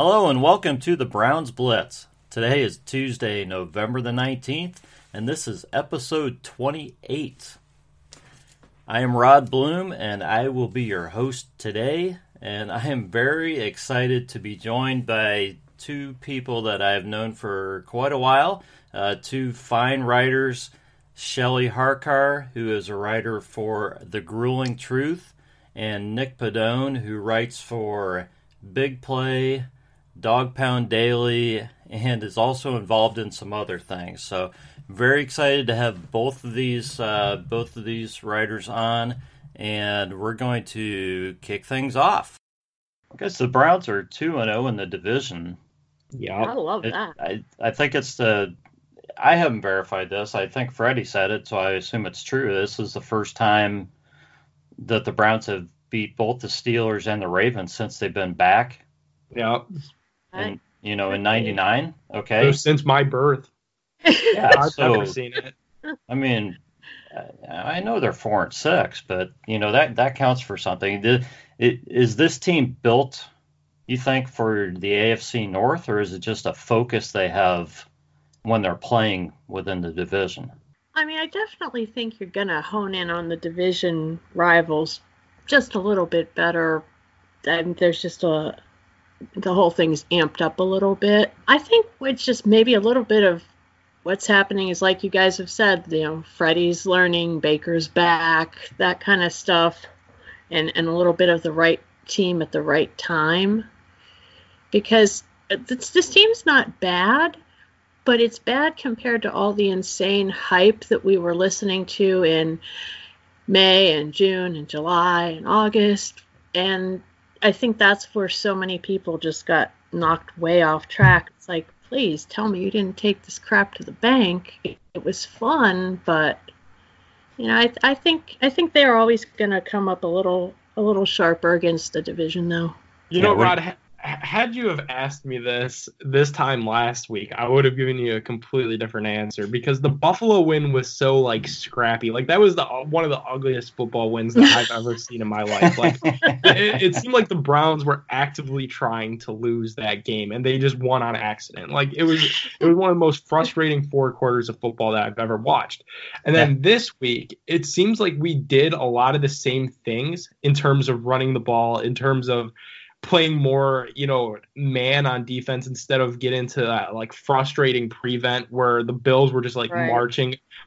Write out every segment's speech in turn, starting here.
Hello and welcome to the Browns Blitz. Today is Tuesday, November the 19th, and this is episode 28. I am Rod Bloom, and I will be your host today, and I am very excited to be joined by two people that I have known for quite a while, two fine writers, Shelley Harcar, who is a writer for The Grueling Truth, and Nick Pedone, who writes for BIGPLAY, Dawgpound Daily, and is also involved in some other things. So, very excited to have both of these writers on, and we're going to kick things off. I guess the Browns are 2-0 in the division. Yeah, I love that. I think it's I haven't verified this. I think Freddie said it, so I assume it's true. This is the first time that the Browns have beat both the Steelers and the Ravens since they've been back. Yeah. And, in 99, okay? So since my birth. Yeah, I've never seen it. I mean, I know they're 4-6, but, that counts for something. Is this team built, you think, for the AFC North, or is it just a focus they have when they're playing within the division? I mean, I definitely think you're going to hone in on the division rivals just a little bit better. And there's just the whole thing's amped up a little bit. I think it's just maybe a little bit of what's happening is, like you guys have said, Freddie's learning, Baker's back, that kind of stuff, and a little bit of the right team at the right time. Because this team's not bad, but it's bad compared to all the insane hype that we were listening to in May and June and July and August. And I think that's where so many people just got knocked way off track. It's like, please tell me you didn't take this crap to the bank. It was fun, but I think they're always going to come up a little sharper against the division, though. Rod, had you have asked me this time last week, I would have given you a completely different answer, because the Buffalo win was so scrappy. That was one of the ugliest football wins that I've ever seen in my life. It seemed like the Browns were actively trying to lose that game, and they just won on accident. It was one of the most frustrating 4 quarters of football that I've ever watched. And then this week, it seems like we did a lot of the same things in terms of running the ball, in terms of playing more, man on defense instead of get into that frustrating prevent where the Bills were just right.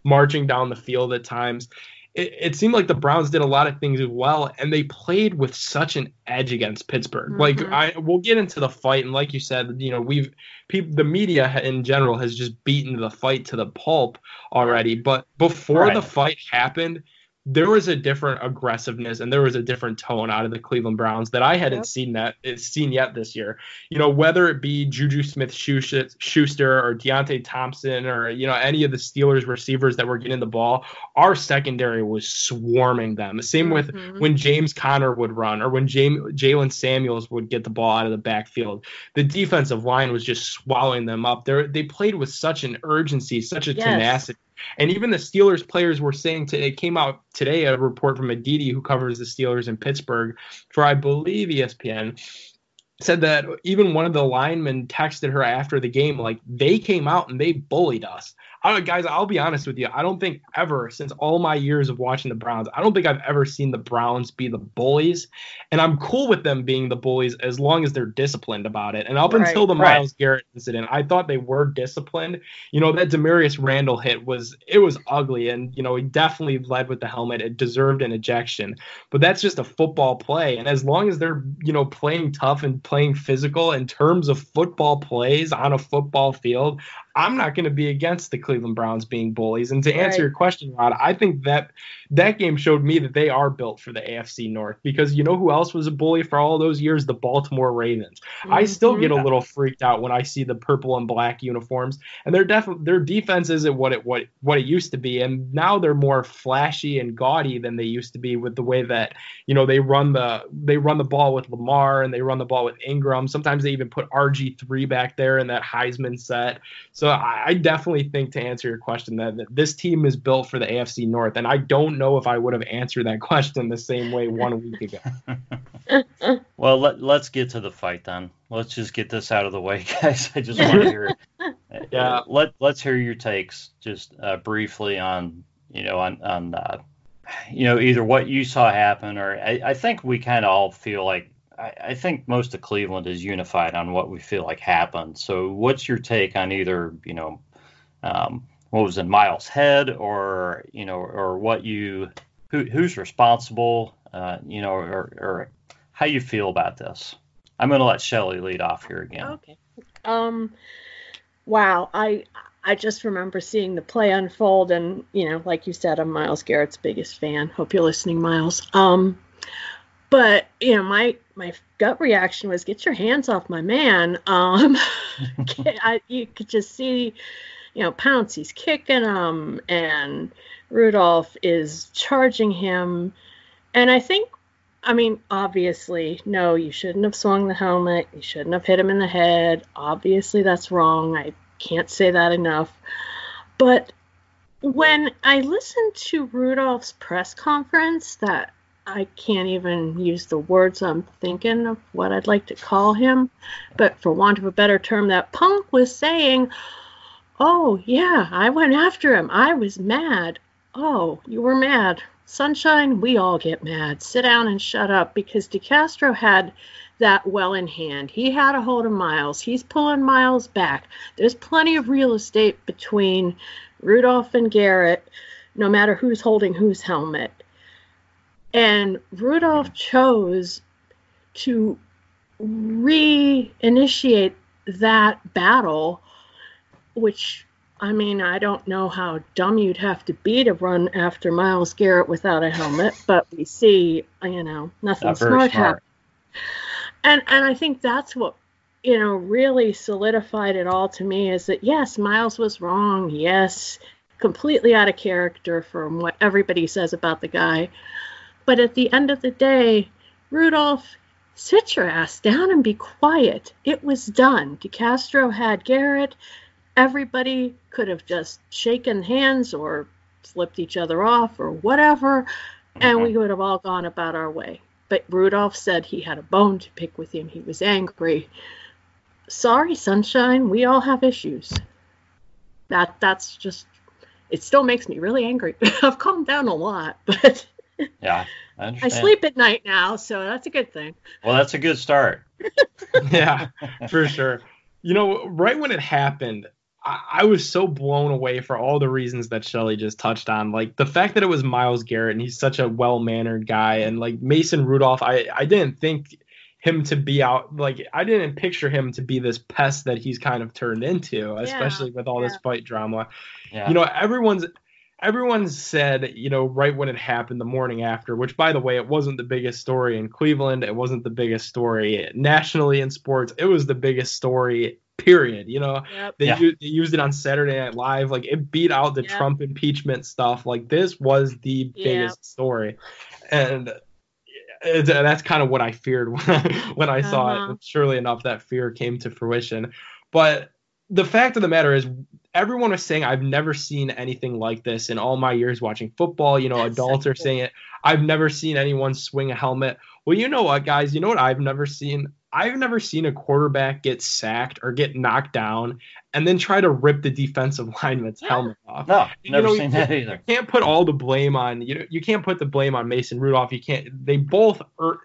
marching down the field at times. It seemed like the Browns did a lot of things as well, and they played with such an edge against Pittsburgh. Mm-hmm. We'll get into the fight, and like you said, the media in general has just beaten the fight to the pulp already. But before the fight happened, there was a different aggressiveness and there was a different tone out of the Cleveland Browns that I hadn't seen yet this year. Whether it be Juju Smith-Schuster or Deontay Thompson or, any of the Steelers receivers that were getting the ball, our secondary was swarming them. Same with when James Conner would run or when Jalen Samuels would get the ball out of the backfield. The defensive line was just swallowing them up. They played with such an urgency, such a tenacity. And even the Steelers players were saying it came out today, a report from Aditi, who covers the Steelers in Pittsburgh for, I believe, ESPN, said that even one of the linemen texted her after the game, they came out and they bullied us. Guys, I'll be honest with you. I don't think ever, since all my years of watching the Browns, I don't think I've ever seen the Browns be the bullies. And I'm cool with them being the bullies as long as they're disciplined about it. And up until the Myles Garrett incident, I thought they were disciplined. That Demarius Randall hit was ugly. And, he definitely led with the helmet. It deserved an ejection. But that's just a football play. And as long as they're, playing tough and playing physical in terms of football plays on a football field, I'm not going to be against the Cleveland Browns being bullies. And to answer your question, Rod, I think that game showed me that they are built for the AFC North, because who else was a bully for all those years? The Baltimore Ravens. Mm-hmm. I still get a little freaked out when I see the purple and black uniforms, and their defense isn't what it used to be, and now they're more flashy and gaudy than they used to be with the way that they run the ball with Lamar and they run the ball with Ingram. Sometimes they even put RG3 back there in that Heisman set. So I definitely think, to answer your question, that this team is built for the AFC North, and I don't know if I would have answered that question the same way 1 week ago. Well, let's get to the fight then. Let's just get this out of the way, guys. I just want to hear Yeah. Let's hear your takes just briefly on either what you saw happen, or I think we kind of all feel like I think most of Cleveland is unified on what we feel like happened. So what's your take on either what was in Myles' head, or or who's responsible, or how you feel about this? I'm going to let Shelley lead off here again. Okay. Wow. I just remember seeing the play unfold, and like you said, I'm Myles Garrett's biggest fan. Hope you're listening, Myles. But my gut reaction was, get your hands off my man. You could just see, Pounce, he's kicking him, and Rudolph is charging him, and obviously, no, you shouldn't have swung the helmet. You shouldn't have hit him in the head. Obviously, that's wrong. I can't say that enough. But when I listened to Rudolph's press conference, that I can't even use the words I'm thinking of what I'd like to call him, but for want of a better term, that punk was saying, oh, yeah, I went after him. I was mad. Oh, you were mad. Sunshine, we all get mad. Sit down and shut up, because DeCastro had that well in hand. He had a hold of Myles. He's pulling Myles back. There's plenty of real estate between Rudolph and Garrett, no matter who's holding whose helmet. And Rudolph chose to reinitiate that battle, which, I don't know how dumb you'd have to be to run after Myles Garrett without a helmet, but we see, nothing smart happen. And I think that's what, really solidified it all to me, is that, yes, Myles was wrong. Yes, completely out of character from what everybody says about the guy. But at the end of the day, Rudolph, sit your ass down and be quiet. It was done. DeCastro had Garrett. Everybody could have just shaken hands or flipped each other off or whatever, and we would have all gone about our way. But Rudolph said he had a bone to pick with him. He was angry. Sorry, Sunshine. We all have issues. That's just, it still makes me really angry. I've calmed down a lot, but yeah, I understand. I sleep at night now, so that's a good thing. Well, that's a good start. Yeah, for sure. Right when it happened, I was so blown away for all the reasons that Shelley just touched on. Like the fact that it was Myles Garrett, and he's such a well-mannered guy, and like Mason Rudolph, I didn't think him to be out, like I didn't picture him to be this pest that he's kind of turned into, especially with all this fight drama. Yeah. Everyone said, right when it happened, the morning after, which, by the way, it wasn't the biggest story in Cleveland. It wasn't the biggest story nationally in sports. It was the biggest story, period. They used it on Saturday Night Live. Like, it beat out the Trump impeachment stuff. Like, this was the biggest story. And that's kind of what I feared when I saw it. And surely enough, that fear came to fruition. But the fact of the matter is, everyone was saying, I've never seen anything like this in all my years watching football. Adults are saying it. I've never seen anyone swing a helmet. Well, you know what, guys? You know what I've never seen? I've never seen a quarterback get sacked or get knocked down and then try to rip the defensive lineman's helmet off. No, never seen that either. You can't put all the blame on, you can't put the blame on Mason Rudolph. You can't. They both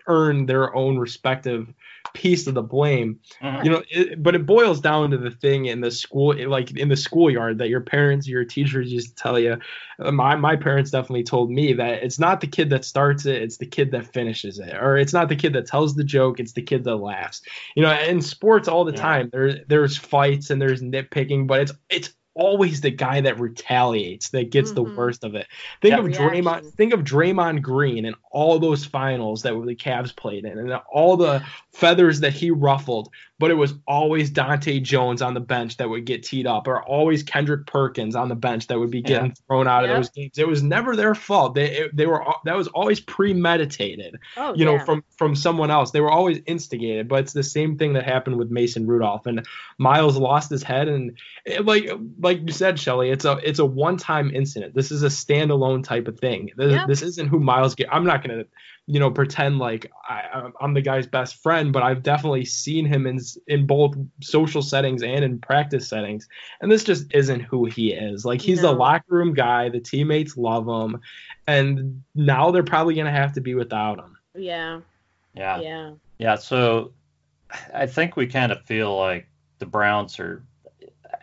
earn their own respective piece of the blame. But it boils down to the thing in the school, like in the schoolyard, that your parents, your teachers used to tell you. My parents definitely told me that it's not the kid that starts it, it's the kid that finishes it. Or it's not the kid that tells the joke, it's the kid that laughs. In sports all the time, there's fights and there's nitpicking, but it's always the guy that retaliates that gets the worst of it. Think of Draymond Green and all those finals that the Cavs played in, and all the feathers that he ruffled, but it was always Dante Jones on the bench that would get teed up, or always Kendrick Perkins on the bench that would be getting thrown out of those games. It was never their fault. That was always premeditated. From someone else. They were always instigated. But it's the same thing that happened with Mason Rudolph, and Myles lost his head, and like like you said, Shelley, it's a one-time incident. This is a standalone type of thing. This isn't who Myles Garrett. I'm not gonna, pretend like I'm the guy's best friend, but I've definitely seen him in both social settings and in practice settings, and this just isn't who he is. Like, he's the locker room guy. The teammates love him, and now they're probably gonna have to be without him. Yeah. So I think we kind of feel like the Browns are.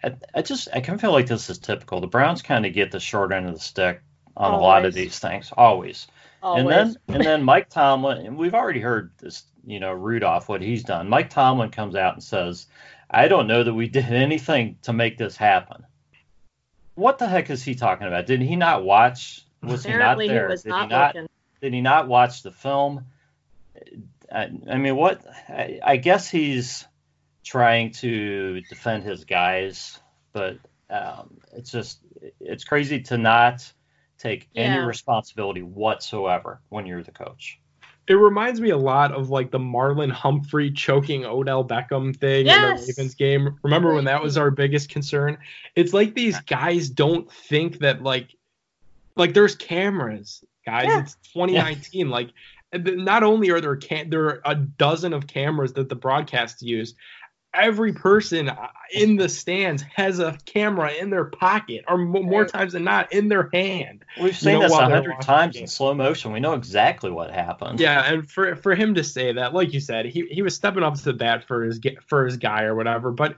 I kind of feel like this is typical. The Browns kind of get the short end of the stick on a lot of these things, always. And then Mike Tomlin, and we've already heard this, Rudolph, what he's done. Mike Tomlin comes out and says, "I don't know that we did anything to make this happen." What the heck is he talking about? Did he not watch? Was Apparently he not there? He was not looking. Did he not watch the film? I mean, what? I guess he's trying to defend his guys, but it's crazy to not take any responsibility whatsoever when you're the coach. It reminds me a lot of like the Marlon Humphrey choking Odell Beckham thing in the Ravens game. Remember when that was our biggest concern? It's like these guys don't think that like there's cameras, guys. It's 2019. Like, not only are there are a dozen of cameras that the broadcasts use, every person in the stands has a camera in their pocket, or more times than not in their hand. We've seen this 100 times in slow motion. We know exactly what happened. Yeah, and for him to say that, like you said, he was stepping up to the bat for his guy or whatever. But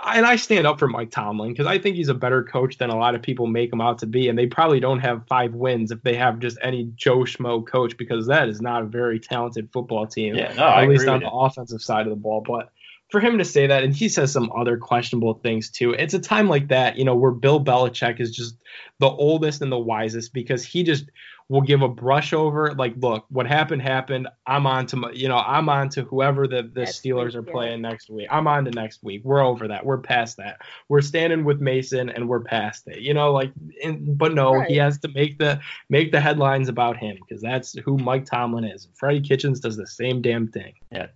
I stand up for Mike Tomlin, because I think he's a better coach than a lot of people make him out to be, and they probably don't have 5 wins if they have just any Joe Schmo coach, because that is not a very talented football team. Yeah, no, at least on the offensive side of the ball. But for him to say that, and he says some other questionable things too, it's a time like that, where Bill Belichick is just the oldest and the wisest, because he just will give a brush over, like, look, what happened. I'm on to whoever the Steelers are playing next week. I'm on to next week. We're over that. We're past that. We're standing with Mason, and we're past it. But no, he has to make the headlines about him, because that's who Mike Tomlin is. Freddie Kitchens does the same damn thing. Yeah.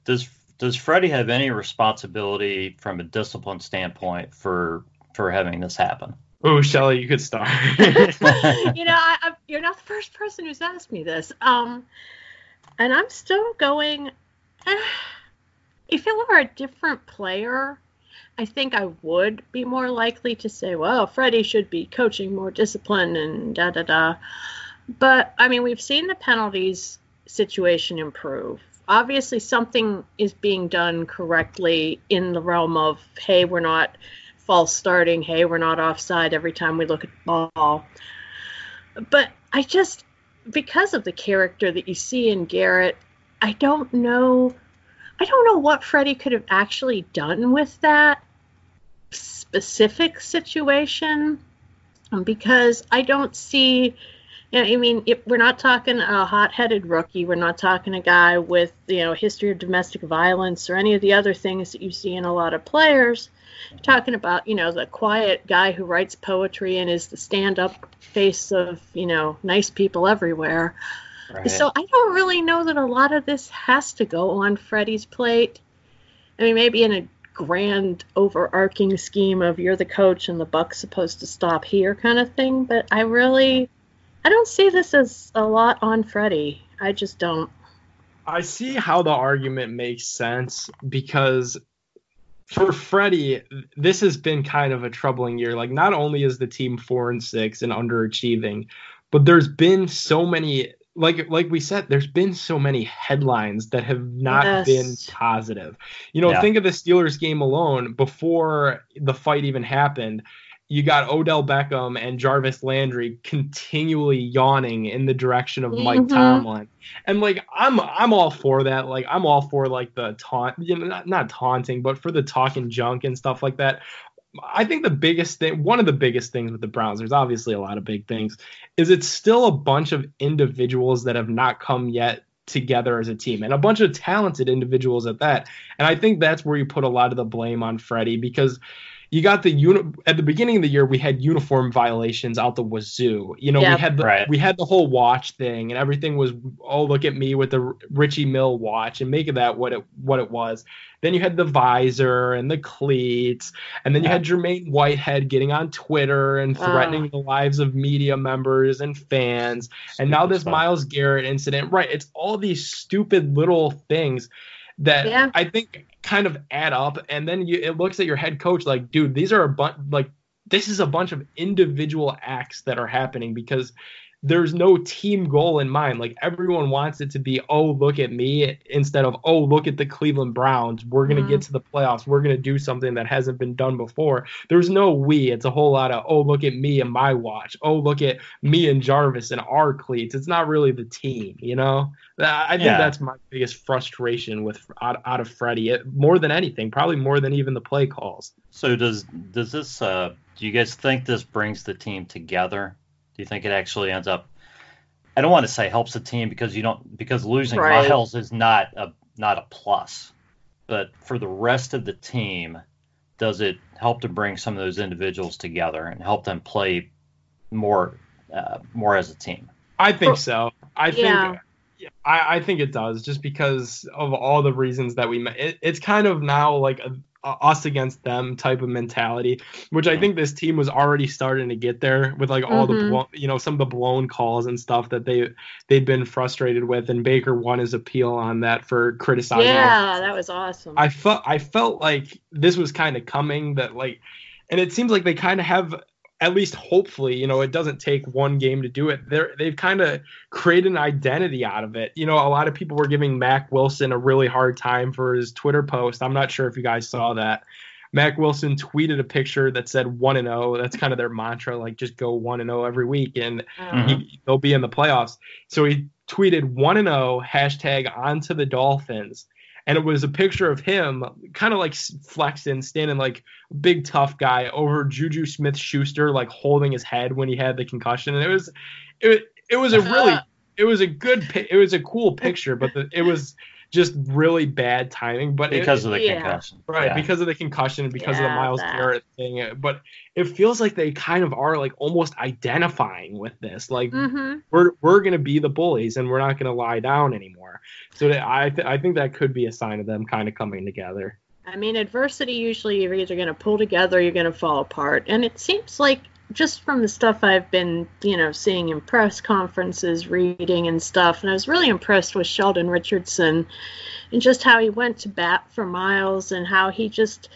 Does Freddie have any responsibility from a discipline standpoint for having this happen? Oh, Shelley, you could start. You're not the first person who's asked me this. And I'm still going, if it were a different player, I think I would be more likely to say, well, Freddie should be coaching more discipline and da-da-da. But, I mean, we've seen the penalties situation improve. Obviously, something is being done correctly in the realm of, hey, we're not false starting, hey, we're not offside every time we look at the ball. But because of the character that you see in Garrett, I don't know what Freddie could have actually done with that specific situation, because I don't see. We're not talking a hot-headed rookie. We're not talking a guy with, history of domestic violence or any of the other things that you see in a lot of players. You're talking about, the quiet guy who writes poetry and is the stand-up face of, nice people everywhere. Right. So I don't really know that a lot of this has to go on Freddie's plate. I mean, maybe in a grand overarching scheme of you're the coach and the buck's supposed to stop here kind of thing, but I don't see this as a lot on Freddie. I just don't. I see how the argument makes sense, because for Freddie, this has been kind of a troubling year. Like, not only is the team 4-6 and underachieving, but there's been so many, like we said, there's been so many headlines that have not been positive. Think of the Steelers game alone. Before the fight even happened, you got Odell Beckham and Jarvis Landry continually yawning in the direction of Mike Tomlin. And I'm all for that. Like, I'm all for the taunt, not taunting, but for the talking junk and stuff like that. I think one of the biggest things with the Browns, there's obviously a lot of big things, is it's still a bunch of individuals that have not come yet together as a team, and a bunch of talented individuals at that. And I think that's where you put a lot of the blame on Freddie, because you got at the beginning of the year, we had uniform violations out the wazoo. You know, we had the whole watch thing, and everything was, oh, look at me with the Richie Mill watch, and make of that what it was. Then you had the visor and the cleats, and then you had Jermaine Whitehead getting on Twitter and threatening the lives of media members and fans. And now this Myles Garrett incident. Right. It's all these stupid little things that I think kind of add up, and then it looks at your head coach like, dude, these are this is a bunch of individual acts that are happening because there's no team goal in mind. Like, everyone wants it to be, oh, look at me, instead of, oh, look at the Cleveland Browns. We're going to get to the playoffs. We're going to do something that hasn't been done before. There's no we. It's a whole lot of, oh, look at me and my watch. Oh, look at me and Jarvis and our cleats. It's not really the team, you know? I think that's my biggest frustration with out of Freddie, more than anything, probably more than even the play calls. So does this do you guys think this brings the team together? Do you think it actually ends up? I don't want to say helps the team because losing Myles is not a plus, but for the rest of the team, does it help to bring some of those individuals together and help them play more as a team? I think so. I think it does, just because of all the reasons that we met. It's kind of now like a us against them type of mentality, which I think this team was already starting to get there with like all the some of the blown calls and stuff that they'd been frustrated with, and Baker won his appeal on that for criticizing. Yeah, that was awesome. I felt like this was kind of coming, that like, and it seems like they kind of have, at least hopefully, it doesn't take one game to do it. They've kind of created an identity out of it. A lot of people were giving Mack Wilson a really hard time for his Twitter post. I'm not sure if you guys saw that. Mack Wilson tweeted a picture that said 1-0. That's kind of their mantra, like just go 1-0 every week and they'll be in the playoffs. So he tweeted 1-0 hashtag onto the Dolphins. And it was a picture of him kind of like flexing, standing like a big tough guy over Juju Smith-Schuster, like holding his head when he had the concussion. And it was a cool picture, but it was just really bad timing. But because of the concussion. Right, because of the concussion, because of the Myles Garrett thing. But it feels like they kind of are like almost identifying with this. Like we're going to be the bullies and we're not going to lie down anymore. So I think that could be a sign of them kind of coming together. I mean, adversity, usually you're either going to pull together or you're going to fall apart. And it seems like, just from the stuff I've been, seeing in press conferences, reading and stuff, and I was really impressed with Sheldon Richardson and just how he went to bat for Myles, and how he just,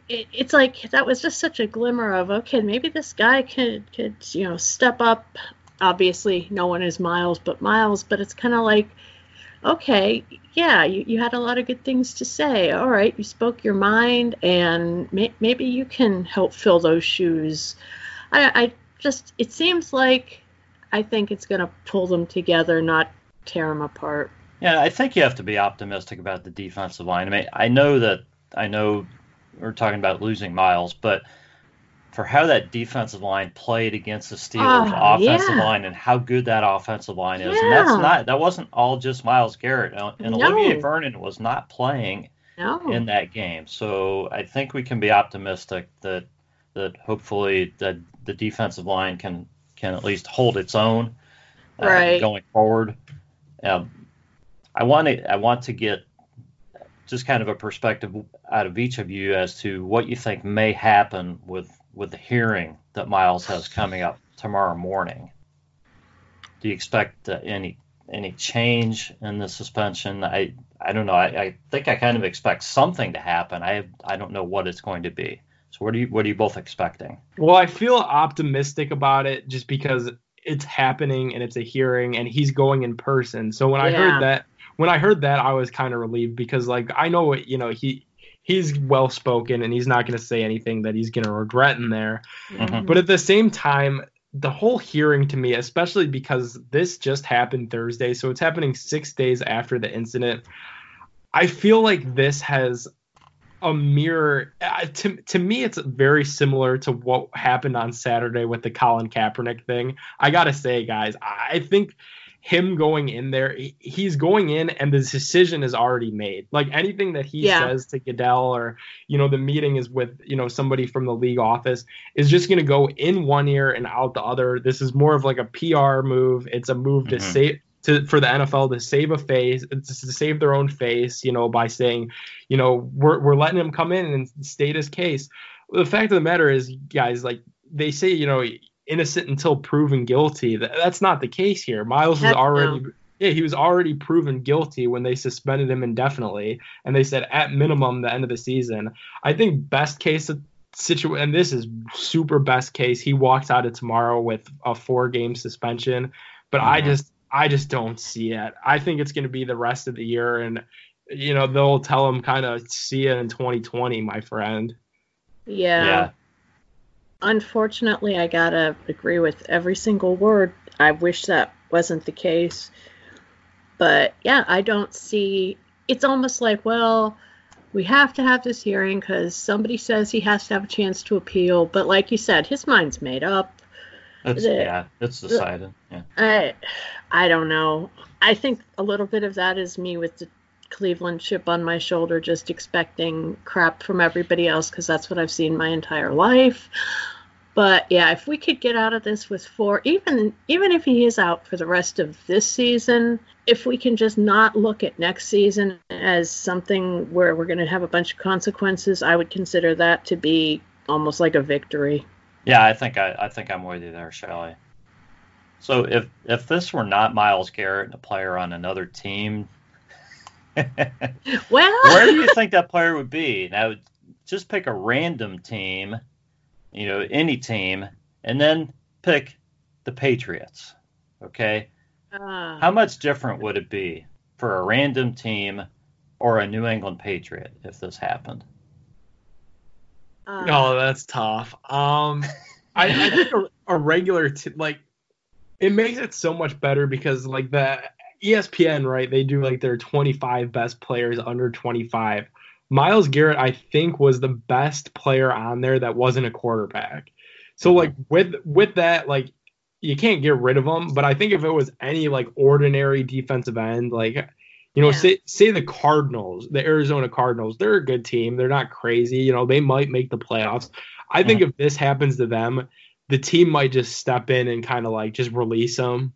it's like, that was just such a glimmer of, okay, maybe this guy could step up. Obviously, no one is Myles, but it's kind of like, okay, yeah, you had a lot of good things to say. All right, you spoke your mind, and maybe you can help fill those shoes. It seems like, I think it's going to pull them together, not tear them apart. Yeah, I think you have to be optimistic about the defensive line. I mean, I know we're talking about losing Myles, but for how that defensive line played against the Steelers offensive line and how good that offensive line is. And that wasn't all just Myles Garrett. And Olivier Vernon was not playing in that game. So I think we can be optimistic that hopefully the defensive line can at least hold its own going forward. I want to get just kind of a perspective out of each of you as to what you think may happen with the hearing that Myles has coming up tomorrow morning. Do you expect any change in the suspension? I don't know. I think I kind of expect something to happen. I don't know what it's going to be. So what are you both expecting? Well, I feel optimistic about it just because it's happening and it's a hearing and he's going in person. So when I heard that, I was kind of relieved, because like I know he's well spoken and he's not going to say anything that he's going to regret in there. But at the same time, the whole hearing to me, especially because this just happened Thursday, so it's happening 6 days after the incident, I feel like this has a mirror to me. It's very similar to what happened on Saturday with the Colin Kaepernick thing. I gotta say, guys, I think him going in there, he's going in and the decision is already made. Like anything that he says to Goodell or, the meeting is with, somebody from the league office is just going to go in one ear and out the other. This is more of like a PR move. It's a move to save for the NFL to save a face, to save their own face, by saying, we're letting him come in and state his case. The fact of the matter is, guys, like they say, innocent until proven guilty. That's not the case here. Myles was already he was already proven guilty when they suspended him indefinitely, and they said at minimum the end of the season. I think best case situation, and this is super best case, he walks out of tomorrow with a 4-game suspension, but I just don't see it. I think it's going to be the rest of the year, and they'll tell him kind of see you in 2020, my friend. Yeah. Unfortunately, I gotta agree with every single word. I wish that wasn't the case. But yeah, I don't see, it's almost like, well, we have to have this hearing because somebody says he has to have a chance to appeal. But like you said, his mind's made up. It's decided. Yeah. I don't know. I think a little bit of that is me with the Cleveland chip on my shoulder, just expecting crap from everybody else because that's what I've seen my entire life. But yeah, if we could get out of this with 4, even if he is out for the rest of this season, if we can just not look at next season as something where we're going to have a bunch of consequences, I would consider that to be almost like a victory. Yeah, I think I'm with you there, Shelley. So if this were not Myles Garrett, a player on another team, well, where do you think that player would be? Now, just pick a random team, any team, and then pick the Patriots. Okay? How much different would it be for a random team or a New England Patriot if this happened? Oh, that's tough. I think a regular it makes it so much better because like the ESPN, right? They do like their 25 best players under 25. Myles Garrett, I think, was the best player on there that wasn't a quarterback. So like with that, like you can't get rid of him. But I think if it was any like ordinary defensive end, like say the Cardinals, the Arizona Cardinals, they're a good team. They're not crazy. They might make the playoffs. I think if this happens to them, the team might just step in and kind of like just release them.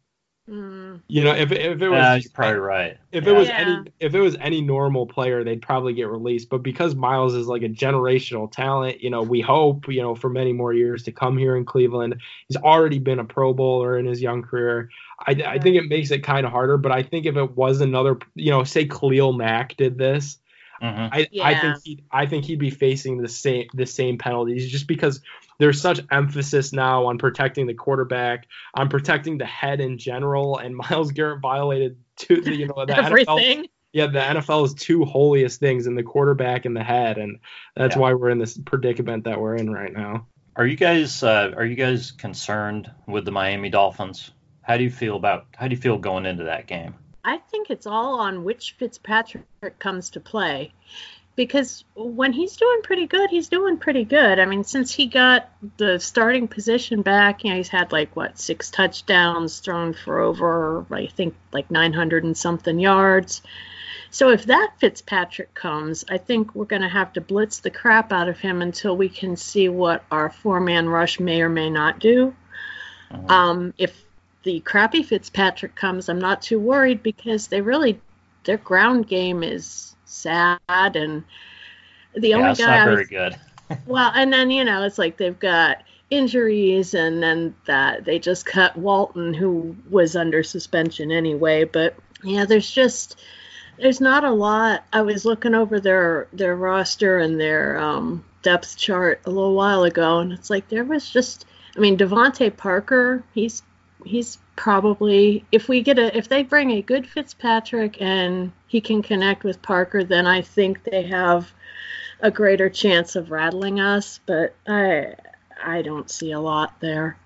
If it was, you're probably right. If it was any normal player, they'd probably get released. But because Myles is like a generational talent, we hope, for many more years to come here in Cleveland. He's already been a Pro Bowler in his young career. I think it makes it kind of harder. But I think if it was another, say Khalil Mack did this, I think he'd be facing the same penalties just because there's such emphasis now on protecting the quarterback, on protecting the head in general, and Myles Garrett violated the everything. NFL. Yeah, the NFL's 2 holiest things in the quarterback and the head, and that's why we're in this predicament that we're in right now. Are you guys concerned with the Miami Dolphins? How do you feel going into that game? I think it's all on which Fitzpatrick comes to play. Because when he's doing pretty good, he's doing pretty good. I mean, since he got the starting position back, he's had 6 touchdowns thrown for over, I think, 900 and something yards. So if that Fitzpatrick comes, I think we're going to have to blitz the crap out of him until we can see what our 4-man rush may or may not do. If the crappy Fitzpatrick comes, I'm not too worried because their ground game is sad, and the only guy not very good. Well, and then it's like they've got injuries, and then that they just cut Walton, who was under suspension anyway. But yeah, there's not a lot. I was looking over their roster and their depth chart a little while ago, and it's like there was just, Devontae Parker, he's probably, if they bring a good Fitzpatrick and he can connect with Parker, then I think they have a greater chance of rattling us. But I don't see a lot there.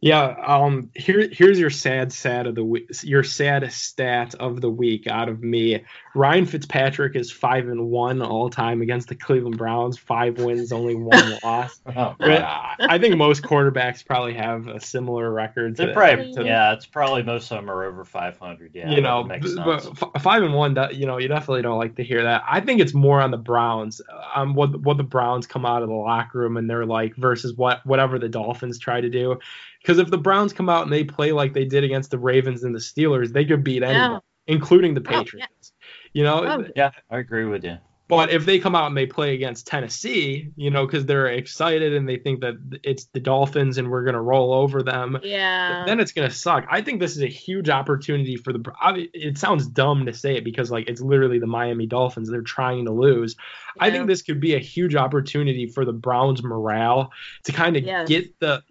Yeah. Here's your sad of the week. Your sad stat of the week out of me. Ryan Fitzpatrick is 5-1 all time against the Cleveland Browns. 5 wins, only 1 loss. Oh, But I think most quarterbacks probably have a similar record. It's probably most of them are over 500. Yeah, that makes sense. But 5-1, you definitely don't like to hear that. I think it's more on the Browns, what the Browns come out of the locker room and they're like versus whatever the Dolphins try to do. Because if the Browns come out and they play like they did against the Ravens and the Steelers, they could beat anyone, including the Patriots. Yeah, I agree with you. But if they come out and they play against Tennessee, because they're excited and they think that it's the Dolphins and we're going to roll over them, then it's going to suck. I think this is a huge opportunity for it sounds dumb to say it because like it's literally the Miami Dolphins. They're trying to lose. Yeah. I think this could be a huge opportunity for the Browns' morale to kind of get the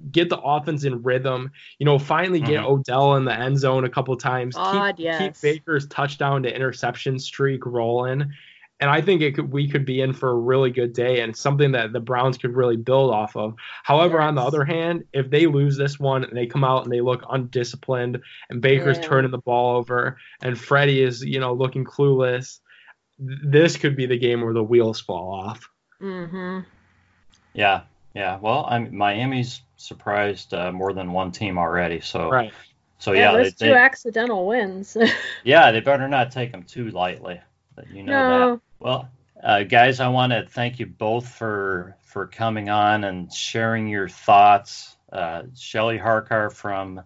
offense in rhythm. Finally get Odell in the end zone a couple times. Keep Baker's touchdown to interception streak rolling. And I think we could be in for a really good day and something that the Browns could really build off of. However, on the other hand, if they lose this one and they come out and they look undisciplined and Baker's turning the ball over and Freddie is, looking clueless, this could be the game where the wheels fall off. Mm-hmm. Yeah. Well, Miami's surprised more than one team already. So, right. So there's 2 accidental wins. Yeah, they better not take them too lightly. That. Well, guys, I want to thank you both for coming on and sharing your thoughts. Shelley Harcar from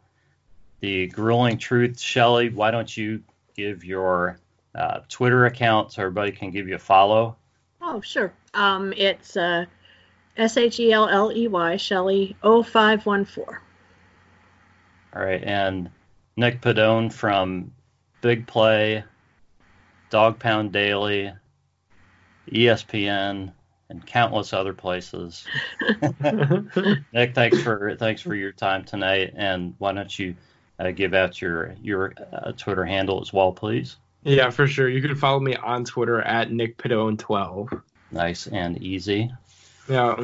the Grueling Truth. Shelley, why don't you give your Twitter account so everybody can give you a follow? Oh, sure. It's SHELLEY, Shelley 0514. All right, and Nick Pedone from BIGPLAY, Dawgpound Daily, ESPN, and countless other places. Nick, thanks for your time tonight. And why don't you give out your Twitter handle as well, please? Yeah, for sure. You can follow me on Twitter at NickPedone12. Nice and easy. Yeah.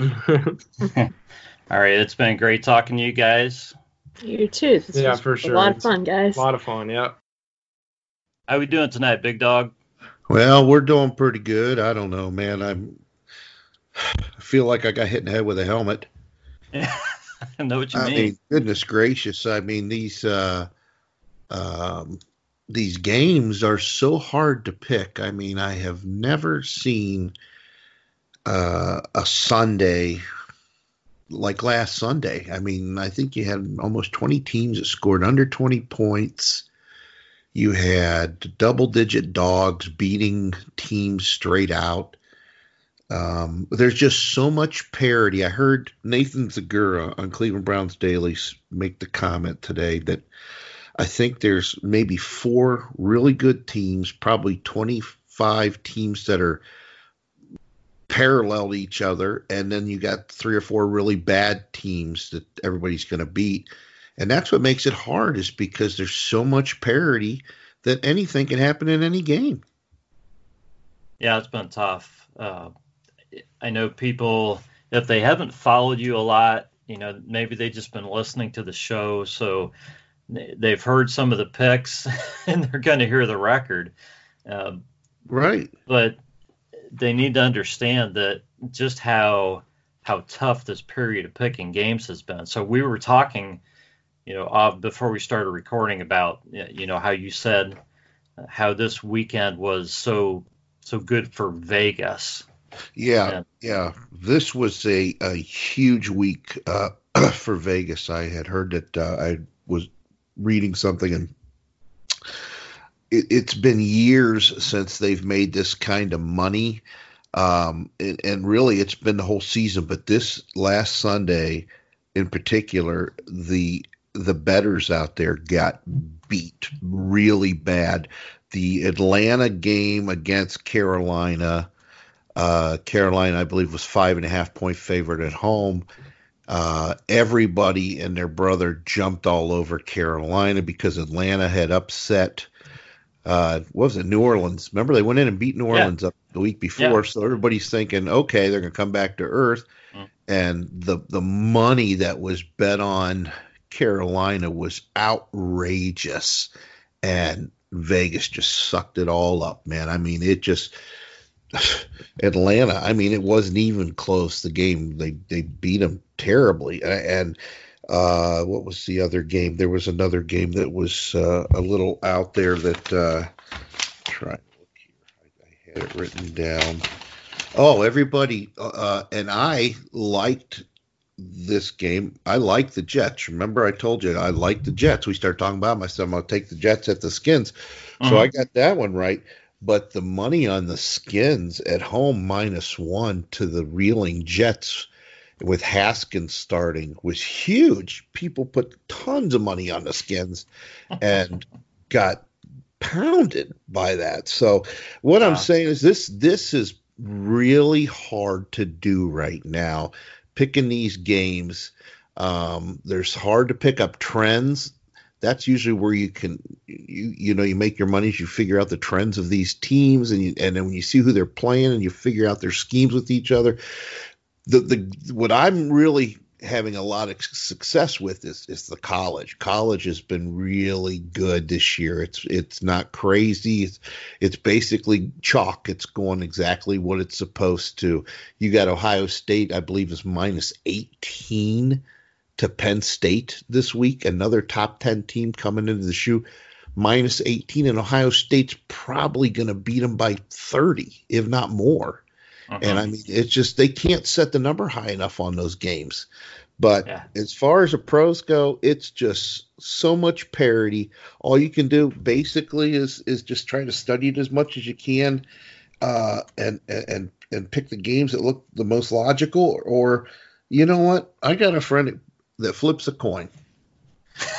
All right, it's been great talking to you guys. You too. This was for sure. A lot of fun, guys. A lot of fun, yeah. How we doing tonight, Big Dog? Well, we're doing pretty good. I don't know, man. I feel like I got hit in the head with a helmet. I know what you mean. Goodness gracious. These games are so hard to pick. I have never seen a Sunday like last Sunday. I think you had almost 20 teams that scored under 20 points. You had double-digit dogs beating teams straight out. There's just so much parity. I heard Nathan Zagura on Cleveland Browns Daily make the comment today that I think there's maybe 4 really good teams, probably 25 teams that are parallel to each other, and then you got 3 or 4 really bad teams that everybody's going to beat. And that's what makes it hard, is because there's so much parity that anything can happen in any game. Yeah, it's been tough. I know people, if they haven't followed you a lot, maybe they've just been listening to the show, so they've heard some of the picks and they're going to hear the record. Right. But they need to understand that just how tough this period of picking games has been. So we were talking, before we started recording about, how you said how this weekend was so good for Vegas. Yeah. This was a huge week for Vegas. I had heard that I was reading something, and it's been years since they've made this kind of money. And really it's been the whole season, but this last Sunday in particular, the bettors out there got beat really bad. The Atlanta game against Carolina, I believe, was 5.5 point favorite at home. Everybody and their brother jumped all over Carolina because Atlanta had upset, what was it, New Orleans. Remember, they went in and beat New Orleans up the week before, so everybody's thinking, okay, they're going to come back to earth. And the money that was bet on Carolina was outrageous, and Vegas just sucked it all up, man. I mean, it just Atlanta. I mean, it wasn't even close. The game they beat them terribly, and what was the other game? There was another game that was a little out there that try to look here. I had it written down. Oh, everybody, and I liked this game. I liked the Jets. Remember, I told you I liked the Jets. We started talking about them. I said I'm going to take the Jets at the Skins. So I got that one right. But the money on the Skins at home -1 to the reeling Jets with Haskins starting was huge. People put tons of money on the Skins and got pounded by that. So what I'm saying is this is really hard to do right now. Picking these games, there's hard to pick up trends. That's usually where you can, you make your money. You figure out the trends of these teams, and then when you see who they're playing, and you figure out their schemes with each other. What I'm really having a lot of success with is the college. College has been really good this year. It's not crazy. It's basically chalk. It's going exactly what it's supposed to. You got Ohio State, I believe, is -18 to Penn State this week. Another top 10 team coming into the shoe, -18, and Ohio State's probably going to beat them by 30, if not more. And I mean, it's just they can't set the number high enough on those games. But as far as the pros go, it's just so much parity. All you can do basically is just try to study it as much as you can, and pick the games that look the most logical. Or you know what? I got a friend that flips a coin.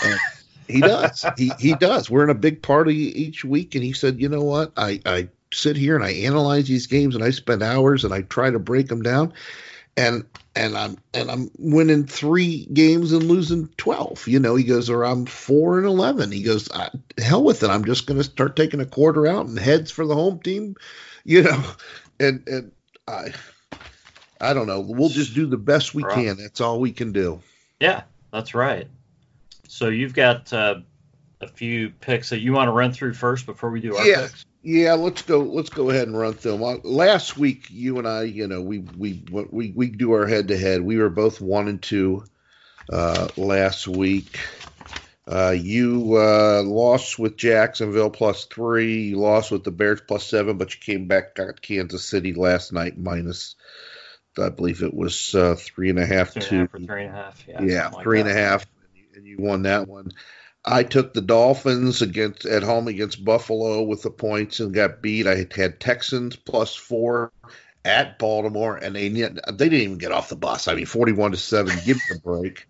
And he does. He does. We're in a big party each week, and he said, you know what? I sit here and I analyze these games, and I spend hours and I try to break them down, and I'm winning 3 games and losing 12. He goes, or I'm 4-11. He goes, hell with it. I'm just going to start taking a quarter out and heads for the home team, and I don't know. We'll just do the best we can. That's all we can do. Yeah, that's right. So you've got a few picks that you want to run through first before we do our picks. Yeah, let's go ahead and run through them. Last week, you and I, we do our head-to-head. We were both 1-2 last week. You lost with Jacksonville +3. You lost with the Bears +7, but you came back, got Kansas City last night minus, I believe it was 3.5 to 3.5. Yeah, 3.5, and you won that one. I took the Dolphins at home against Buffalo with the points and got beat. I had Texans +4 at Baltimore, and they didn't even get off the bus. I mean, 41-7. Give me a break.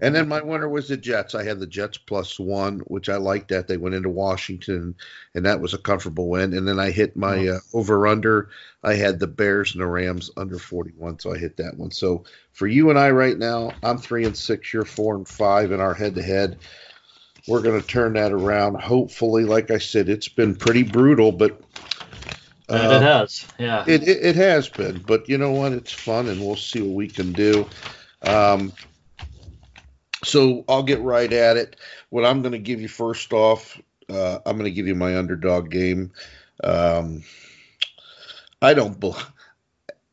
And then my winner was the Jets. I had the Jets +1, which I liked that. They went into Washington, and that was a comfortable win. And then I hit my over-under. I had the Bears and the Rams under 41, so I hit that one. So for you and I right now, I'm 3-6. You're 4-5 in our head-to-head. We're going to turn that around. Hopefully, like I said, it's been pretty brutal, but it has. Yeah, it has been. But you know what? It's fun, and we'll see what we can do. So I'll get right at it. What I'm going to give you first off, I'm going to give you my underdog game. I don't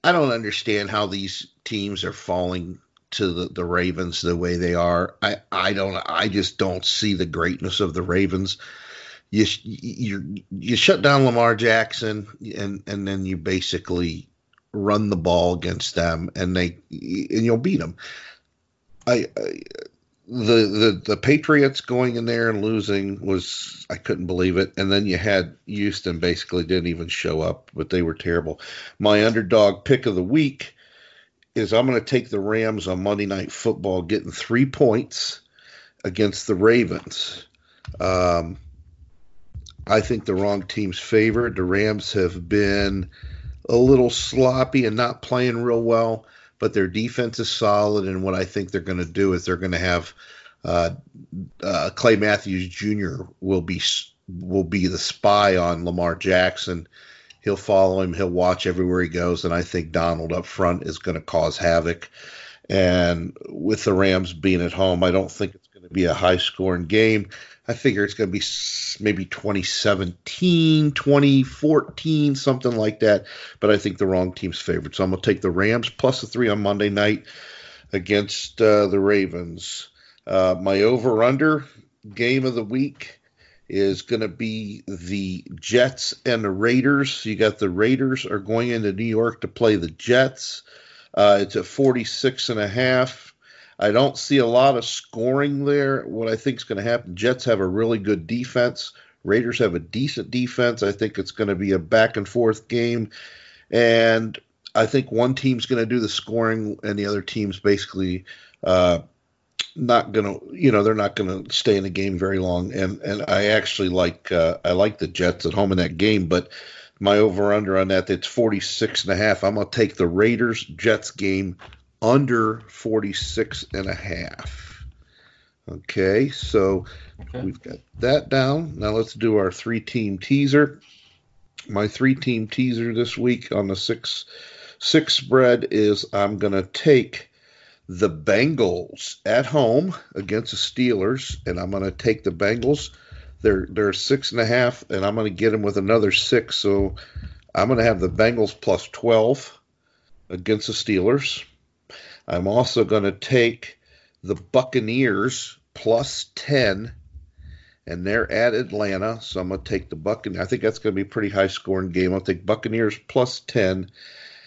understand how these teams are falling to the Ravens the way they are. I just don't see the greatness of the Ravens. You shut down Lamar Jackson, and then you basically run the ball against them, and you'll beat them. The Patriots going in there and losing I couldn't believe it. And then you had Houston basically didn't even show up, but they were terrible. My underdog pick of the week is I'm going to take the Rams on Monday Night Football, getting 3 points against the Ravens. I think the wrong team's favored. The Rams have been a little sloppy and not playing real well, but their defense is solid, and what I think they're going to do is they're going to have Clay Matthews Jr. will be the spy on Lamar Jackson. He'll follow him. He'll watch everywhere he goes, and I think Donald up front is going to cause havoc. And with the Rams being at home, I don't think it's going going to be a high-scoring game. I figure it's going to be maybe 2017, 2014, something like that. But I think the wrong team's favored. So I'm going to take the Rams plus the 3 on Monday night against the Ravens. My over-under game of the week is going to be the Jets and the Raiders. You got the Raiders are going into New York to play the Jets. It's at 46.5. I don't see a lot of scoring there. What I think is going to happen, Jets have a really good defense. Raiders have a decent defense. I think it's going to be a back-and-forth game. And I think one team's going to do the scoring and the other team's basically not going to, they're not going to stay in the game very long. And I actually like the Jets at home in that game, but my over-under on that's 46.5. I'm going to take the Raiders-Jets game under 46.5. Okay, so we've got that down. Now let's do our 3-team teaser. My 3-team teaser this week on the six spread is I'm going to take the Bengals at home against the Steelers, and I'm going to take the Bengals. They're 6.5, and I'm going to get them with another 6. So I'm going to have the Bengals plus 12 against the Steelers. I'm also going to take the Buccaneers plus 10, and they're at Atlanta. So I'm going to take the Buccaneers. I think that's going to be a pretty high-scoring game. I'll take Buccaneers plus 10.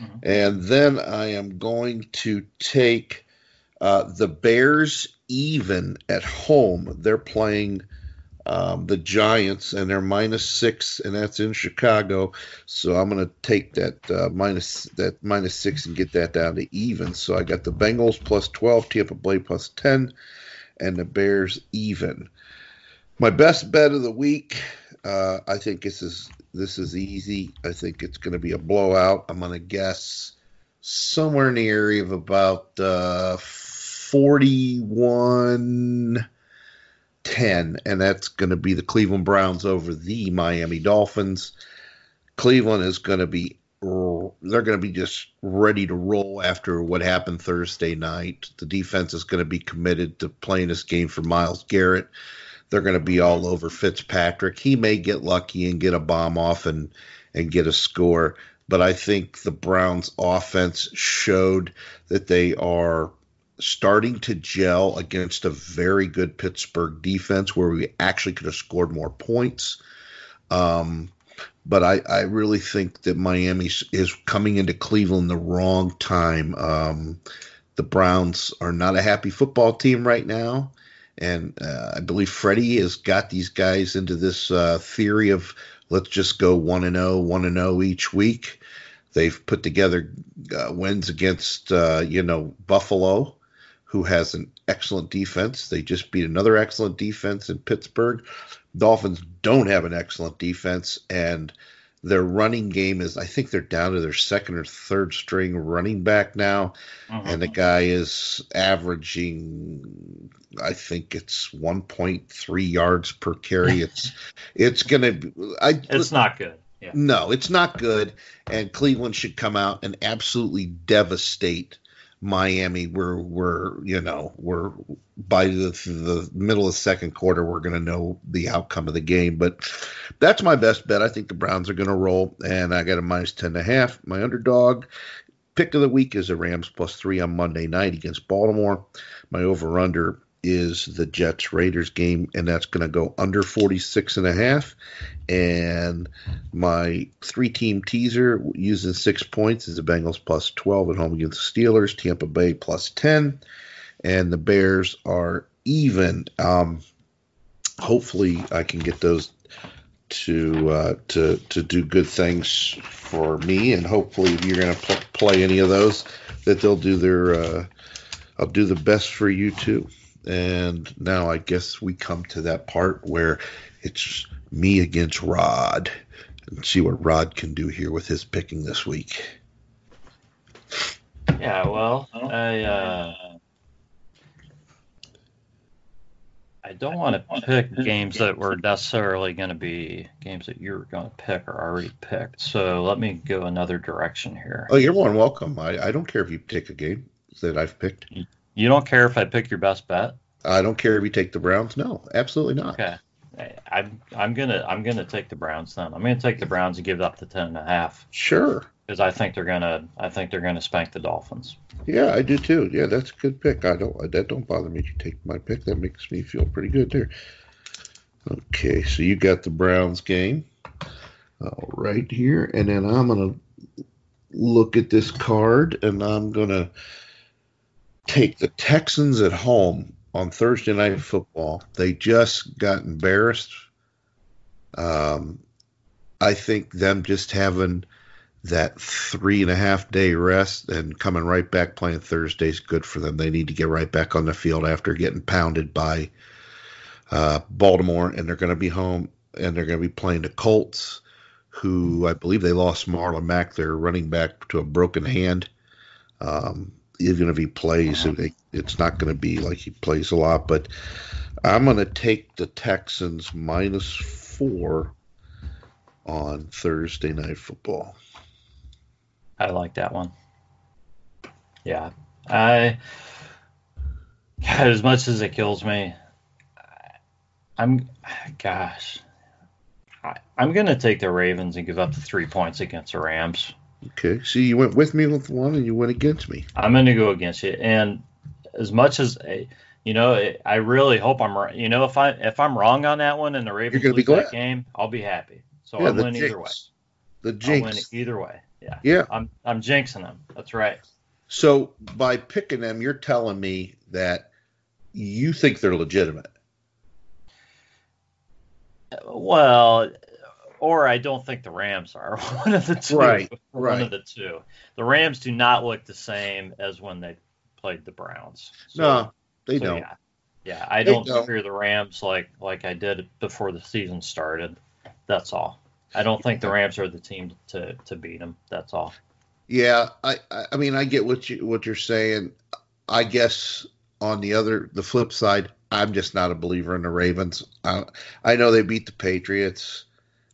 Mm-hmm. And then I am going to take the Bears even at home. They're playing the Giants, and they're -6, and that's in Chicago. So I'm going to take that minus 6 and get that down to even. So I got the Bengals plus 12, Tampa Bay plus 10, and the Bears even. My best bet of the week, I think this is easy. I think it's going to be a blowout. I'm going to guess somewhere in the area of about 41-10, and that's going to be the Cleveland Browns over the Miami Dolphins. Cleveland is going to be just ready to roll after what happened Thursday night. The defense is going to be committed to playing this game for Myles Garrett. They're going to be all over Fitzpatrick. He may get lucky and get a bomb off and get a score, but I think the Browns offense showed that they are starting to gel against a very good Pittsburgh defense where we actually could have scored more points. But I really think that Miami is coming into Cleveland the wrong time. The Browns are not a happy football team right now. And I believe Freddie has got these guys into this theory of let's just go 1-0 each week. They've put together wins against, Buffalo, who has an excellent defense. They just beat another excellent defense in Pittsburgh. Dolphins don't have an excellent defense, and their running game is, I think they're down to their second or third string running back now, and the guy is averaging, I think it's 1.3 yards per carry. It's gonna be, it's not good. Yeah. No, it's not good, and Cleveland should come out and absolutely devastate Miami. We're by the middle of the second quarter, we're going to know the outcome of the game. But that's my best bet. I think the Browns are going to roll, and I got a -10.5. My underdog pick of the week is the Rams plus 3 on Monday night against Baltimore. My over-under is the Jets-Raiders game, and that's going to go under 46.5. And my 3-team teaser using 6 points is the Bengals plus 12 at home against the Steelers, Tampa Bay plus 10, and the Bears are even. Hopefully I can get those to do good things for me, and hopefully if you're going to play any of those, that they'll do their I'll do the best for you too. And now I guess we come to that part where it's me against Rod, and see what Rod can do here with his picking this week. Yeah, well, I don't want to pick games that were necessarily going to be games that you're going to pick or already picked. So let me go another direction here. Oh, you're more than welcome. I don't care if you pick a game that I've picked. You don't care if I pick your best bet? I don't care if you take the Browns. No, absolutely not. Okay. I'm gonna take the Browns then. I'm gonna take the Browns and give up the 10.5. Sure. Because I think they're gonna spank the Dolphins. Yeah, I do too. Yeah, that's a good pick. That don't bother me if you take my pick. That makes me feel pretty good there. Okay, so you got the Browns game right here, and then I'm gonna look at this card, and I'm gonna take the Texans at home on Thursday Night Football. They just got embarrassed. I think them just having that 3.5 day rest and coming right back playing Thursday is good for them. They need to get right back on the field after getting pounded by Baltimore, and they're going to be home, and they're going to be playing the Colts, who I believe they lost Marlon Mack, their running back, to a broken hand. Even if he plays, it's not going to be like he plays a lot. But I'm going to take the Texans -4 on Thursday Night Football. I like that one. Yeah. As much as it kills me, I'm going to take the Ravens and give up the 3 points against the Rams. Okay. See, you went with me with one and you went against me. I'm going to go against you. And as much as, I really hope I'm right. If I'm wrong on that one and the Ravens lose that game, I'll be happy. So I'll win either way. The jinx. I'll win either way. Yeah. Yeah. I'm jinxing them. That's right. So by picking them, you're telling me that you think they're legitimate. Well, or I don't think the Rams are. One of the two. Right. One of the two. The Rams do not look the same as when they played the Browns. No, they don't. Yeah, I don't fear the Rams like I did before the season started. That's all. I don't think the Rams are the team to beat them. That's all. Yeah, I mean, I get what you're saying. I guess on the flip side, I'm just not a believer in the Ravens. I know they beat the Patriots.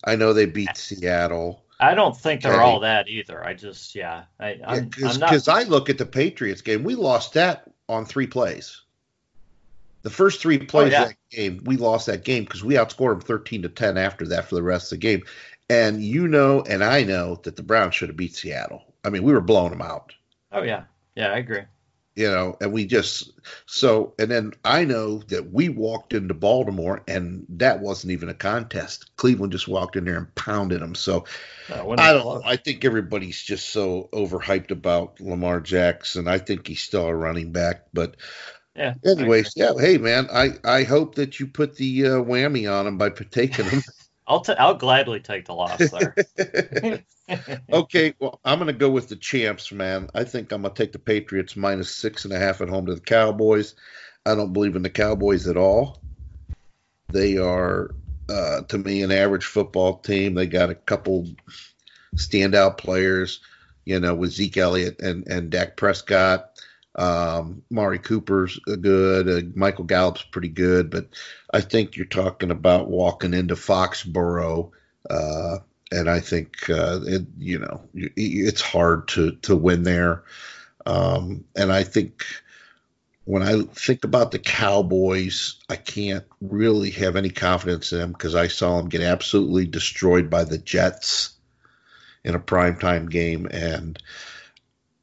I know they beat Seattle. I don't think they're all that either. I just, because I look at the Patriots game, we lost that on 3 plays. The first 3 plays of that game, we lost that game because we outscored them 13-10 after that for the rest of the game. And and I know that the Browns should have beat Seattle. I mean, we were blowing them out. Oh, yeah. Yeah, I agree. And we just and then I know that we walked into Baltimore and that wasn't even a contest. Cleveland just walked in there and pounded them. So I don't know. I think everybody's just so overhyped about Lamar Jackson. I think he's still a running back, but yeah. Anyways, hey man, I hope that you put the whammy on him by taking him. I'll gladly take the loss there. Okay, well, I'm going to go with the champs, man. I think I'm going to take the Patriots -6.5 at home to the Cowboys. I don't believe in the Cowboys at all. They are, to me, an average football team. They got a couple standout players, with Zeke Elliott and Dak Prescott. Mari Cooper's good. Michael Gallup's pretty good, but I think you're talking about walking into Foxborough, and I think it's hard to win there. And I think when I think about the Cowboys, I can't really have any confidence in them because I saw them get absolutely destroyed by the Jets in a primetime game, and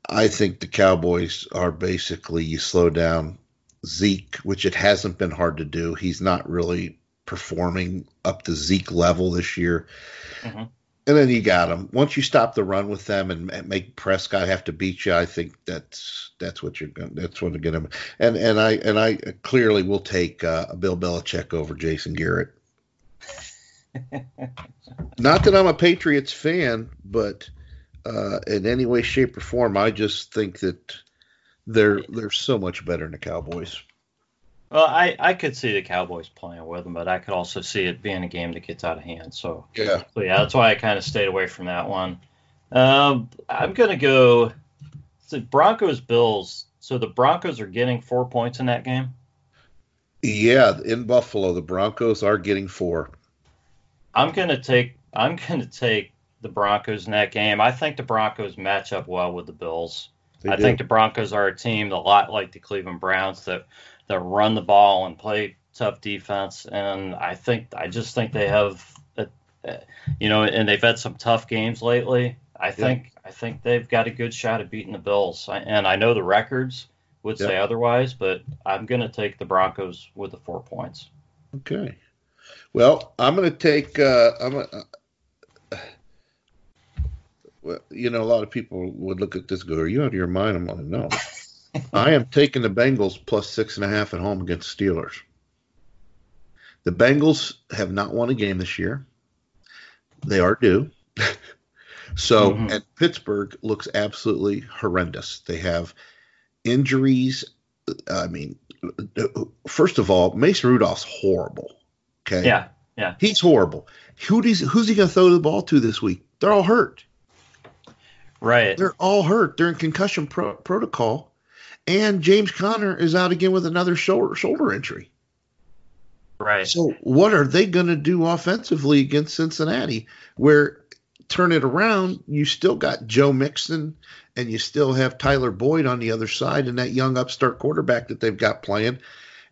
I think the Cowboys are basically, you slow down Zeke, which it hasn't been hard to do. He's not really performing up to Zeke level this year. Mm-hmm. And then you got him. Once you stop the run with them and make Prescott have to beat you, I think that's what you're going. That's what they're going to. And I clearly will take Bill Belichick over Jason Garrett. Not that I'm a Patriots fan, but. In any way, shape, or form, I just think that they're so much better than the Cowboys. Well, I could see the Cowboys playing with them, but I could also see it being a game that gets out of hand. So that's why I kind of stayed away from that one. I'm going to go Broncos-Bills. So the Broncos are getting 4 points in that game? Yeah, in Buffalo, the Broncos are getting 4. I'm going to take the Broncos in that game. I think the Broncos match up well with the Bills. I think the Broncos are a team a lot like the Cleveland Browns that that run the ball and play tough defense. And I just think they have, and they've had some tough games lately. I think they've got a good shot at beating the Bills. And I know the records would say otherwise, but I'm going to take the Broncos with the 4 points. Okay. Well, I'm going to take. Well, a lot of people would look at this and go, "Are you out of your mind?" I'm like, no. I am taking the Bengals plus 6.5 at home against Steelers. The Bengals have not won a game this year. They are due. So, and Pittsburgh looks absolutely horrendous. They have injuries. I mean, first of all, Mason Rudolph's horrible. Okay. Yeah. He's horrible. Who's he going to throw the ball to this week? They're all hurt. Right. They're all hurt. They're in concussion protocol. And James Conner is out again with another shoulder injury. Right. So what are they going to do offensively against Cincinnati? Where, turn it around, you still got Joe Mixon and you still have Tyler Boyd on the other side and that young upstart quarterback that they've got playing.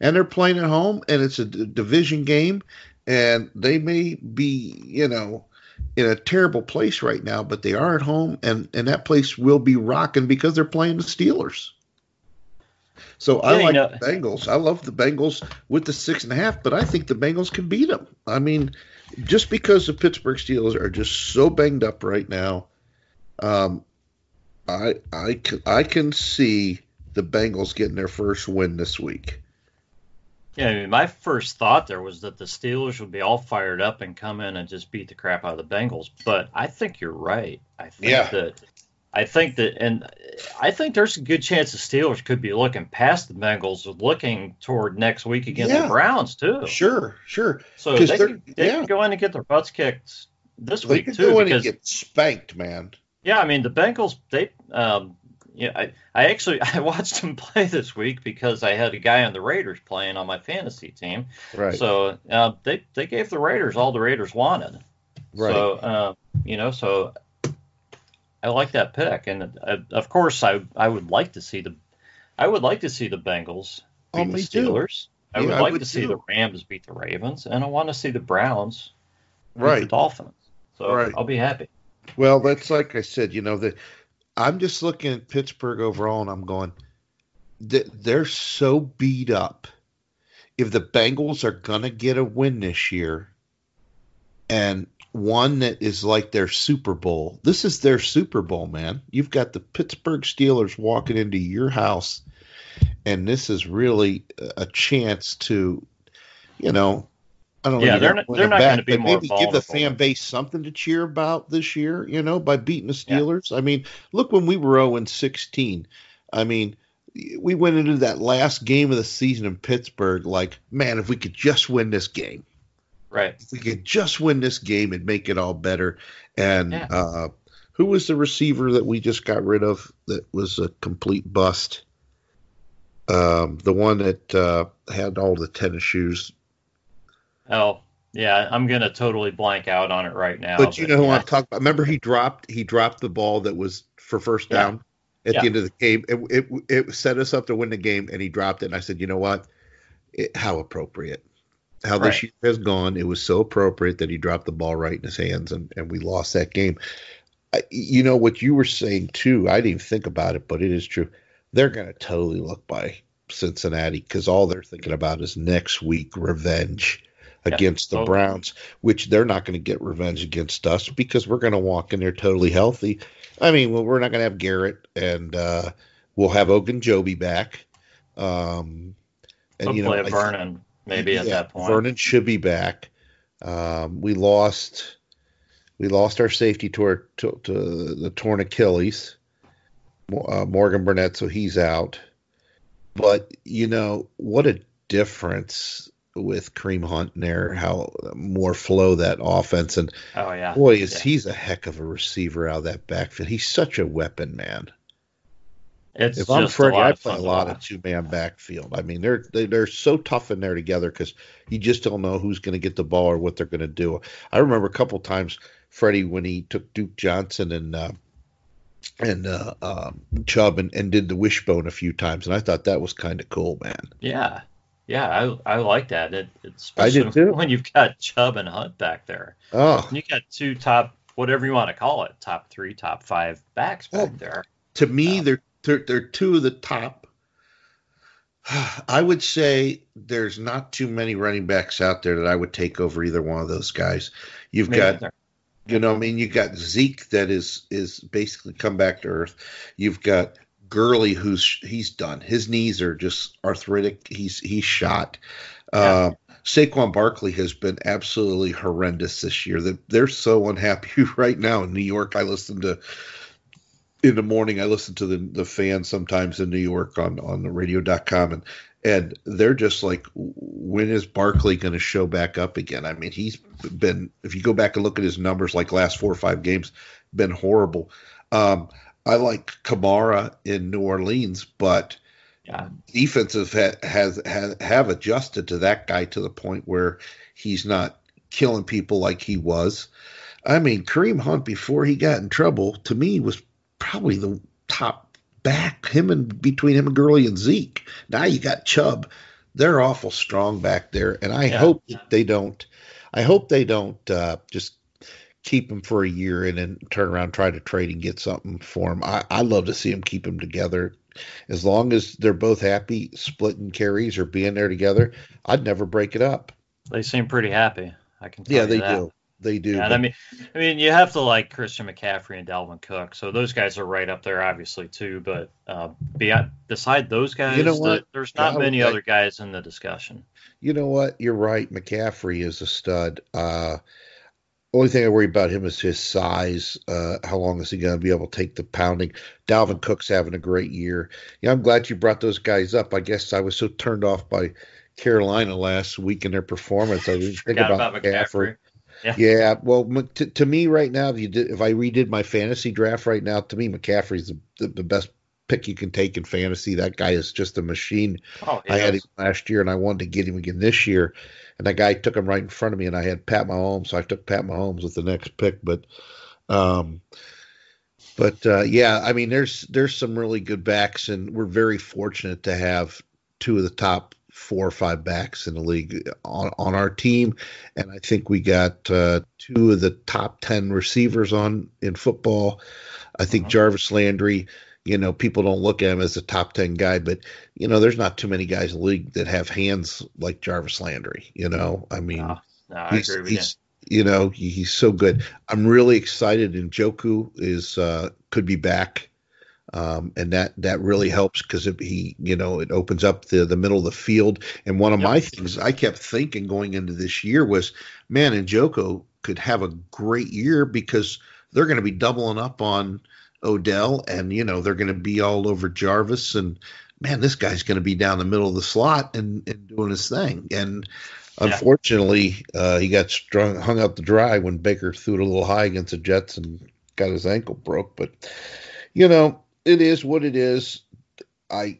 And they're playing at home, and it's a division game, and they may be, in a terrible place right now, but they are at home, and that place will be rocking because they're playing the Steelers. So I like the Bengals. I love the Bengals with the 6.5, but I think the Bengals can beat them. I mean, just because the Pittsburgh Steelers are just so banged up right now, I can see the Bengals getting their first win this week. Yeah, I mean, my first thought there was that the Steelers would be all fired up and come in and just beat the crap out of the Bengals. But I think you're right. I think there's a good chance the Steelers could be looking past the Bengals, looking toward next week against the Browns too. Sure. So they can go in and get their butts kicked this week too. They can go in and get spanked, man. Yeah, I mean the Bengals. I watched them play this week because I had a guy on the Raiders playing on my fantasy team. Right. So they gave the Raiders all the Raiders wanted. Right. So so I like that pick, and of course I would like to see the Bengals beat the Steelers. I would like to see the Rams beat the Ravens, and I want to see the Browns beat the Dolphins. So I'll be happy. Well, that's like I said, I'm just looking at Pittsburgh overall, and I'm going, they're so beat up. If the Bengals are going to get a win this year, and one that is like their Super Bowl, this is their Super Bowl, man. You've got the Pittsburgh Steelers walking into your house, and this is really a chance to, I don't know. Yeah, they're not going to be more maybe vulnerable. Give the fan base something to cheer about this year, by beating the Steelers. Yeah. I mean, look, when we were 0-16, I mean, we went into that last game of the season in Pittsburgh like, man, if we could just win this game. Right. If we could just win this game and make it all better. And who was the receiver that we just got rid of that was a complete bust? The one that had all the tennis shoes. Oh, yeah, I'm going to totally blank out on it right now. But you know who I'm talking about? Remember he dropped the ball that was for first down at the end of the game. It set us up to win the game, and he dropped it. And I said, you know what? How appropriate. How this year has gone. It was so appropriate that he dropped the ball right in his hands, and we lost that game. What you were saying, too, I didn't even think about it, but it is true. They're going to totally look by Cincinnati because all they're thinking about is next week revenge against the Browns, which they're not going to get revenge against us because we're going to walk in there totally healthy. I mean, we're not going to have Garrett, and we'll have Ogunjobi back. Hopefully Vernon maybe at that point. Vernon should be back. We lost our safety to the torn Achilles, Morgan Burnett, so he's out. But, what a difference with Kareem Hunt in there, how more flow that offense. And he's a heck of a receiver out of that backfield. He's such a weapon, man. If I'm Freddie, I play a lot of two-man backfield. I mean, they're so tough in there together because you just don't know who's going to get the ball or what they're going to do. I remember a couple times Freddie when he took Duke Johnson and and Chubb and did the wishbone a few times, and I thought that was kind of cool, man. Yeah. Yeah, I like that. I did Especially too. when you've got Chubb and Hunt back there. Oh, And you got two top, whatever you want to call it, top three, top five backs back there. to me, they're two of the top. I would say there's not too many running backs out there that I would take over either one of those guys. You've got, you got Zeke that is basically come back to earth. You've got Gurley he's done. His knees are just arthritic. He's shot. Yeah. Saquon Barkley has been absolutely horrendous this year. They're so unhappy right now in New York. In the morning, I listen to the fans sometimes in New York on the radio.com, and they're just like, when is Barkley going to show back up again? I mean, he's been, if you go back and look at his numbers, like last 4 or 5 games, been horrible. I like Kamara in New Orleans, but defenses have adjusted to that guy to the point where he's not killing people like he was. I mean, Kareem Hunt, before he got in trouble, to me was probably the top back, between him and Gurley and Zeke. Now you got Chubb. They're awful strong back there, and I hope they don't just keep him for a year and then turn around, try to trade and get something for him. I love to see them keep them together. As long as they're both happy splitting carries or being there together, I'd never break it up. They seem pretty happy. I can tell you that. do. They do. Yeah, I mean, you have to like Christian McCaffrey and Dalvin Cook, so those guys are right up there, obviously too. But beside those guys, there's not many other guys in the discussion. You know what? You're right. McCaffrey is a stud. Only thing I worry about him is his size. How long is he going to be able to take the pounding? Dalvin Cook's having a great year. Yeah, I'm glad you brought those guys up. I guess I was so turned off by Carolina last week in their performance. I didn't think about McCaffrey. Yeah. Well, to me right now, if I redid my fantasy draft right now, to me McCaffrey's the best pick you can take in fantasy. That guy is just a machine. I had him last year, and I wanted to get him again this year. And that guy took him right in front of me, and I had Pat Mahomes, so I took Pat Mahomes with the next pick. But yeah, I mean, there's some really good backs, and we're very fortunate to have two of the top 4 or 5 backs in the league on our team, and I think we got 2 of the top 10 receivers in football. I think Jarvis Landry, people don't look at him as a top 10 guy, but there's not too many guys in the league that have hands like Jarvis Landry. I mean, I agree with you. He's so good. I'm really excited. Njoku could be back. And that really helps because it opens up the middle of the field. And one of my things I kept thinking going into this year was, man, Njoku could have a great year because they're going to be doubling up on Odell, and they're going to be all over Jarvis, and man, this guy's going to be down the middle of the slot and doing his thing. And unfortunately, he got hung out to dry when Baker threw it a little high against the Jets and got his ankle broke. But it is what it is. I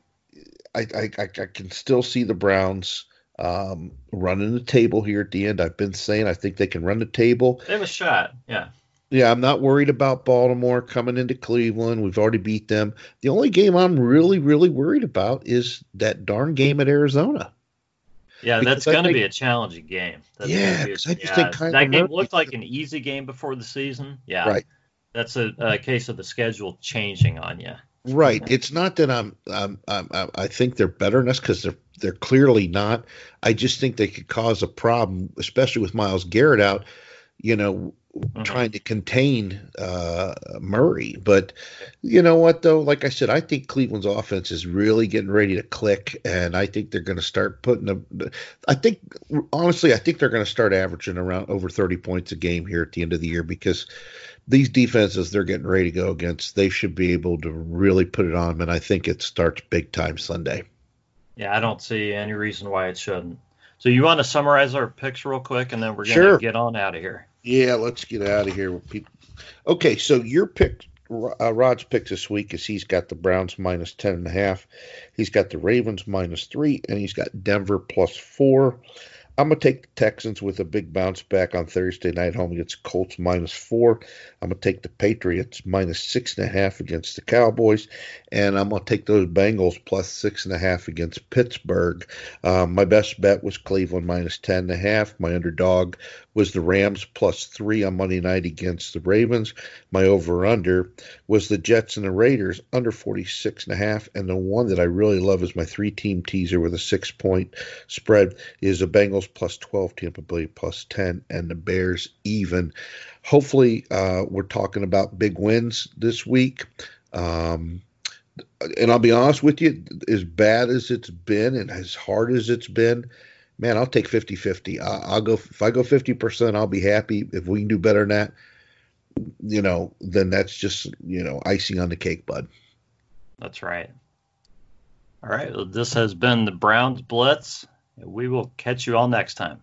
can still see the Browns running the table here at the end. I've been saying I think they can run the table. They have a shot, yeah. Yeah, I'm not worried about Baltimore coming into Cleveland. We've already beat them. The only game I'm really, really worried about is that darn game at Arizona. Yeah, that's going to be a challenging game. Because I just think that game looked like an easy game before the season. Yeah, right. That's a case of the schedule changing on you. Right. It's not that I think they're better than us, because they're clearly not. I just think they could cause a problem, especially with Myles Garrett out. Trying to contain Murray. But you know what, though? Like I said, I think Cleveland's offense is really getting ready to click, and I think they're going to start honestly, I think they're going to start averaging around over 30 points a game here at the end of the year, because these defenses they're getting ready to go against, they should be able to really put it on them, and I think it starts big time Sunday. Yeah, I don't see any reason why it shouldn't. So you want to summarize our picks real quick, and then we're going to get on out of here. Yeah, let's get out of here with people. Okay, so your pick, Rod's pick this week is he's got the Browns -10.5. He's got the Ravens -3, and he's got Denver +4. I'm going to take the Texans with a big bounce back on Thursday night home against Colts -4. I'm going to take the Patriots -6.5 against the Cowboys. And I'm going to take those Bengals +6.5 against Pittsburgh. My best bet was Cleveland -10.5. My underdog was the Rams +3 on Monday night against the Ravens. My over-under was the Jets and the Raiders under 46.5. And the one that I really love is my 3-team teaser with a 6-point spread is the Bengals +12, Tampa Bay +10, and the Bears even. Hopefully, we're talking about big wins this week. And I'll be honest with you, as bad as it's been and as hard as it's been, man, I'll take 50-50. I'll go, if I go 50%, I'll be happy. If we can do better than that, then that's just, icing on the cake, bud. That's right. All right. Well, this has been the Browns Blitz. We will catch you all next time.